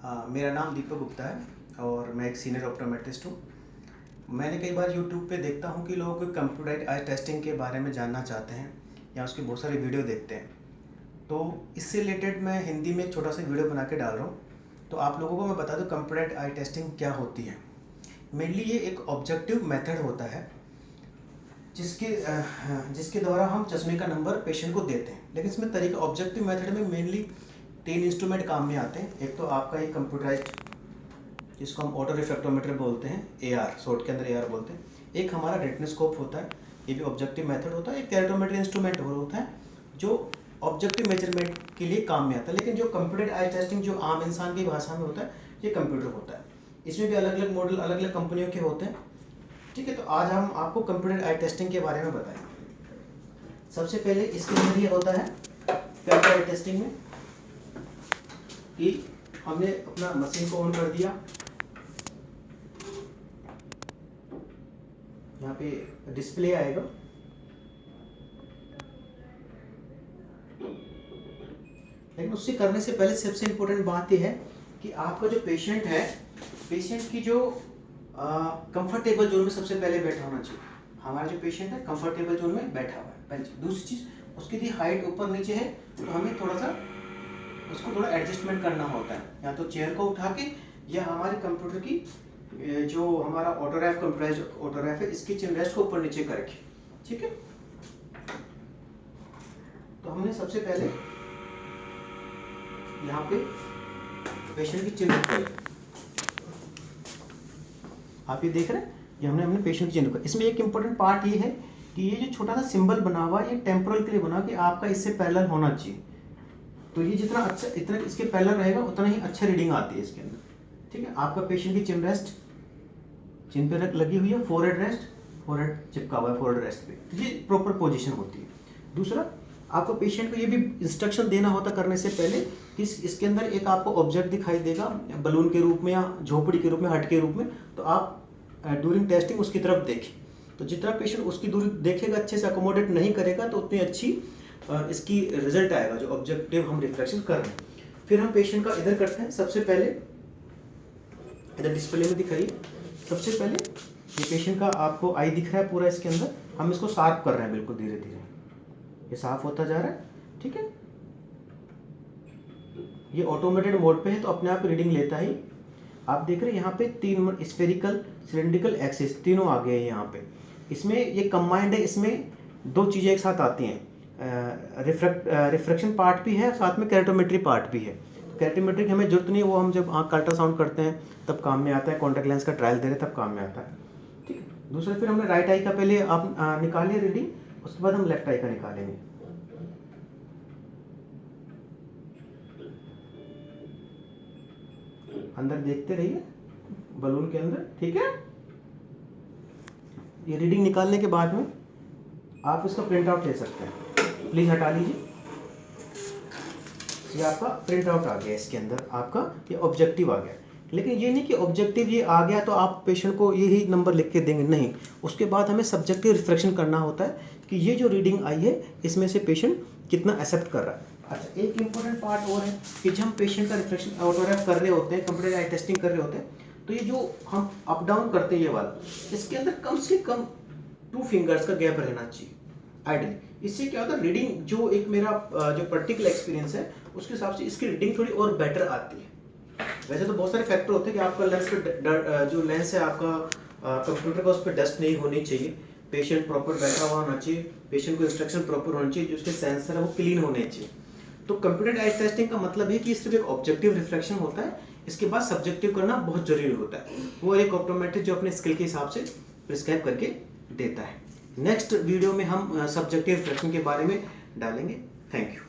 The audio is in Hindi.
मेरा नाम दीपक गुप्ता है और मैं एक सीनियर ऑप्टोमेट्रिस्ट हूँ। मैंने कई बार YouTube पे देखता हूँ कि लोग कंप्यूटराइज्ड आई टेस्टिंग के बारे में जानना चाहते हैं या उसके बहुत सारे वीडियो देखते हैं। तो इससे रिलेटेड मैं हिंदी में एक छोटा सा वीडियो बना के डाल रहा हूँ। तो आप लोगों को मैं बता दूँ कंप्यूटराइज्ड आई टेस्टिंग क्या होती है। मेनली ये एक ऑब्जेक्टिव मेथड होता है जिसके द्वारा हम चश्मे का नंबर पेशेंट को देते हैं। लेकिन इसमें तरीका ऑब्जेक्टिव मेथड में मेनली 3 इंस्ट्रूमेंट काम में आते हैं। एक तो आपका एक कंप्यूटराइज्ड जिसको हम ऑटो रिफ्रैक्टोमीटर बोलते हैं, AR शॉर्ट के अंदर AR बोलते हैं। एक हमारा रेटिनोस्कोप होता है, ये भी ऑब्जेक्टिव मेथड होता है। एक कैरेटोमेट्री इंस्ट्रूमेंट होता है जो ऑब्जेक्टिव मेजरमेंट के लिए काम में आता है। लेकिन जो कंप्यूटर आई टेस्टिंग जो आम इंसान की भाषा में होता है, ये कंप्यूटर होता है। इसमें भी अलग अलग मॉडल अलग अलग कंपनियों के होते हैं। ठीक है, तो आज हम आपको कंप्यूटर आई टेस्टिंग के बारे में बताएंगे। सबसे पहले इसके अंदर ये होता है कंप्यूटर आई टेस्टिंग में कि हमने अपना मशीन को ऑन कर दिया। यहाँ पे डिस्प्ले आएगा। लेकिन उससे करने से पहले सबसे इम्पोर्टेंट बात यह है कि आपका जो पेशेंट है, पेशेंट की जो कंफर्टेबल जोन में सबसे पहले बैठा होना चाहिए। हमारा जो पेशेंट है कंफर्टेबल जोन में बैठा हुआ है पहले। दूसरी चीज़, उसकी यदि हाइट ऊपर नीचे है तो हमें थोड़ा सा उसको थोड़ा एडजस्टमेंट करना होता है। या तो चेयर को उठा के या हमारे कंप्यूटर की जो हमारा ऑटोरैफ कंप्यूटराइज्ड ऑटोरैफ है, इसकी चिन रेस्ट को ऊपर नीचे करके। ठीक है, तो हमने सबसे पहले यहाँ पे पेशेंट की चिन रखी। आप ये देख रहे हैं, ये हमने अपने पेशेंट की चिन रखा। इसमें एक इम्पोर्टेंट पार्ट ये है कि ये जो छोटा सा सिंबल बना हुआ है, ये टेम्पोरल के लिए बना कि आपका इससे पैरेलल होना चाहिए। तो ये जितना अच्छा इतना इसके पैरेलल रहेगा उतना ही अच्छा रीडिंग आती है इसके अंदर। ठीक है, आपका पेशेंट की चिन रेस्ट चिन पे लगी हुई है, फोरहेड रेस्ट फोरहेड चिपका हुआ है फोरहेड रेस्ट पे। तो ये प्रॉपर पोजीशन होती है। दूसरा, आपको पेशेंट को ये भी इंस्ट्रक्शन देना होता करने से पहले कि इसके अंदर एक आपको ऑब्जेक्ट दिखाई देगा बलून के रूप में या झोपड़ी के रूप में, हट के रूप में। तो आप ड्यूरिंग टेस्टिंग उसकी तरफ देखें। तो जितना पेशेंट उसकी दूरी देखेगा, अच्छे से अकोमोडेट नहीं करेगा, तो उतनी अच्छी इसकी रिजल्ट आएगा जो ऑब्जेक्टिव हम रिफ्लेक्शन कर रहे हैं। फिर हम पेशेंट का इधर करते हैं। सबसे पहले इधर डिस्प्ले में दिखाइए। सबसे पहले ये पेशेंट का आपको आई दिख रहा है पूरा, इसके अंदर हम इसको शार्प कर रहे हैं बिल्कुल धीरे धीरे। ये साफ होता जा रहा है। ठीक है, ये ऑटोमेटेड मोड पे है तो अपने आप रीडिंग लेता ही। आप देख रहे हैं यहाँ पे 3 स्फेरिकल सिलेंड्रिकल एक्सिस तीनों आ गए हैं यहाँ पे। इसमें ये कंबाइंड है, इसमें 2 चीज़ें एक साथ आती हैं। रिफ्रैक्शन पार्ट भी है, साथ में कैरेटोमेट्री पार्ट भी है। कैरेटोमेट्री की हमें जरूरत नहीं है, वो हम जब आँख का अल्ट्रासाउंड करते हैं तब काम में आता है। कॉन्टैक्ट लेंस का ट्रायल दे रहे तब काम में आता है। ठीक है, दूसरा फिर हमने राइट आई का पहले आप निकालिए रीडिंग, उसके बाद हम लेफ्ट आई का निकालेंगे। अंदर देखते रहिए बलून के अंदर। ठीक है, ये रीडिंग निकालने के बाद में आप इसका प्रिंट आउट ले सकते हैं। प्लीज हटा लीजिए। ये आपका प्रिंट आउट आ गया, इसके अंदर आपका ये ऑब्जेक्टिव आ गया। लेकिन ये नहीं कि ऑब्जेक्टिव ये आ गया तो आप पेशेंट को यही नंबर लिख के देंगे, नहीं। उसके बाद हमें सब्जेक्टिव रिफ्लेक्शन करना होता है कि ये जो रीडिंग आई है इसमें से पेशेंट कितना एक्सेप्ट कर रहा है। अच्छा, एक इम्पोर्टेंट पार्ट और है कि जब हम पेशेंट का रिफ्लेक्शन ऑटोरैफ कर रहे होते हैं, कंप्यूटर आई टेस्टिंग कर रहे होते हैं, तो ये जो हम अप डाउन करते हैं ये वाला, इसके अंदर कम से कम 2 फिंगर्स का गैप रहना चाहिए आइडियली। इससे क्या होता है, रीडिंग जो एक मेरा जो पर्टिकुलर एक्सपीरियंस है उसके हिसाब से इसकी रीडिंग थोड़ी और बेटर आती है। वैसे तो बहुत सारे फैक्टर होते हैं कि आपका लेंस पे जो लेंस है आपका कंप्यूटर का, उस पर डस्ट नहीं होनी चाहिए। पेशेंट प्रॉपर बैठा हुआ होना चाहिए, पेशेंट को इंस्ट्रक्शन प्रॉपर होना चाहिए, जो उसके सेंसर है वो क्लीन होने चाहिए। तो कंप्यूटर आई टेस्टिंग का मतलब है कि सिर्फ एक ऑब्जेक्टिव रिफ्लेक्शन होता है, इसके बाद सब्जेक्टिव करना बहुत जरूरी होता है। वो एक ऑप्टोमेट्रिस्ट जो अपने स्किल के हिसाब से प्रिस्क्राइब करके देता है। नेक्स्ट वीडियो में हम सब्जेक्टिव रिफ्लेक्शन के बारे में डालेंगे। Thank you.